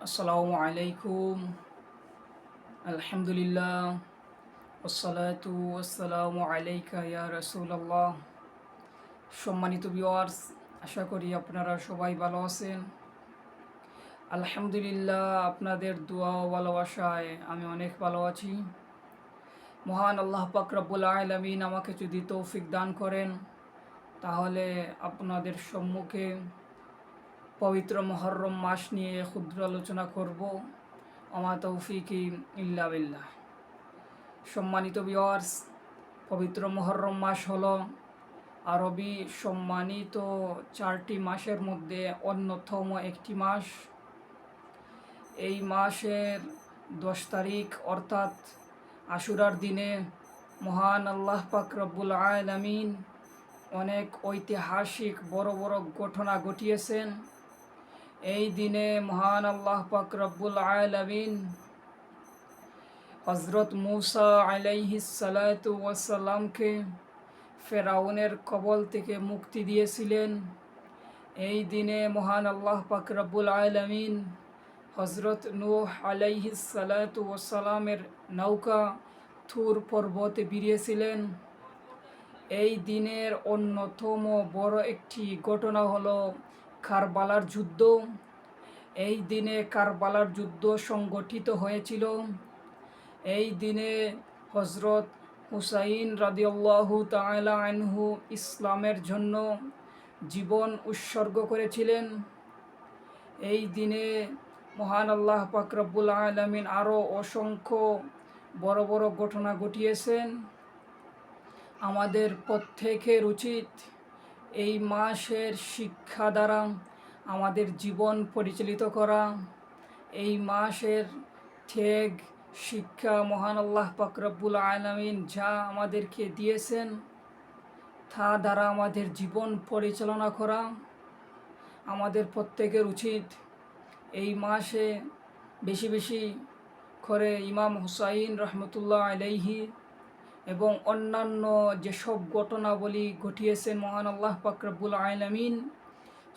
আসসালামু আলাইকুম। আলহামদুলিল্লাহ, ওয়াসসালাতু ওয়াসসালামু আলাইকা ইয়া রাসূলুল্লাহ। সম্মানিত ভিউয়ার্স, আশা করি আপনারা সবাই ভালো আছেন। আলহামদুলিল্লাহ, আপনাদের দোয়া ও ভালোবাসায় আমি অনেক ভালো আছি। মহান আল্লাহ পাক রব্বুল আলামিন আমাকে যদি তৌফিক দান করেন, তাহলে আপনাদের সম্মুখে পবিত্র মুহররম মাস নিয়ে ক্ষুদ্র আলোচনা করব। আমা তৌফিকি ইল্লা বিল্লাহ। সম্মানিত ভিউয়ার্স, পবিত্র মুহররম মাস হলো আরবি সম্মানিত 4টি মাসের মধ্যে অন্যতম একটি মাস। এই মাসের 10 তারিখ অর্থাৎ আশুরার দিনে মহান আল্লাহ পাক রব্বুল আলামিন অনেক ঐতিহাসিক বড় বড় ঘটনা ঘটিয়েছেন। এই দিনে মহান আল্লাহ পাক রব্বুল আলামিন হজরত মুসা আলাইহিস সালাতু ওয়াসসালামকে ফেরাউনের কবল থেকে মুক্তি দিয়েছিলেন। এই দিনে মহান আল্লাহ পাক রব্বুল আলামিন হজরত নূহ আলাইহিস সালাতু ওয়াসসালামের নৌকা থুর পর্বতে বিরিয়েছিলেন। এই দিনের অন্যতম বড় একটি ঘটনা হলো কারবালার যুদ্ধ। এই দিনে কারবালার যুদ্ধ সংগঠিত হয়েছিল। এই দিনে হজরত হুসাইন রাদিয়াল্লাহু তাআলা আনহু ইসলামের জন্য জীবন উৎসর্গ করেছিলেন। এই দিনে মহান আল্লাহ পাক রব্বুল আলামিন আরও অসংখ্য বড় বড় ঘটনা ঘটিয়েছেন। আমাদের প্রত্যেকের উচিত এই মাসের শিক্ষা দ্বারা আমাদের জীবন পরিচালিত করা। এই মাসের ত্যাগ শিক্ষা মহান আল্লাহ পাক রব্বুল আলামিন যা আমাদেরকে দিয়েছেন তা দ্বারা আমাদের জীবন পরিচালনা করা। আমাদের প্রত্যেকের উচিত এই মাসে বেশি বেশি করে ইমাম হুসাইন রহমতুল্লাহ আলাইহি এবং অন্যান্য যেসব ঘটনাবলী ঘটিয়েছেন মহান আল্লাহ পাক রব্বুল আলামিন,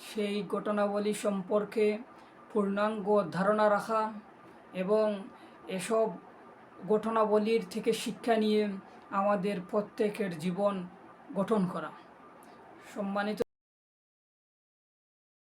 সেই ঘটনাবলী সম্পর্কে পূর্ণাঙ্গ ধারণা রাখা এবং এসব ঘটনাবলীর থেকে শিক্ষা নিয়ে আমাদের প্রত্যেকের জীবন গঠন করা। সম্মানিত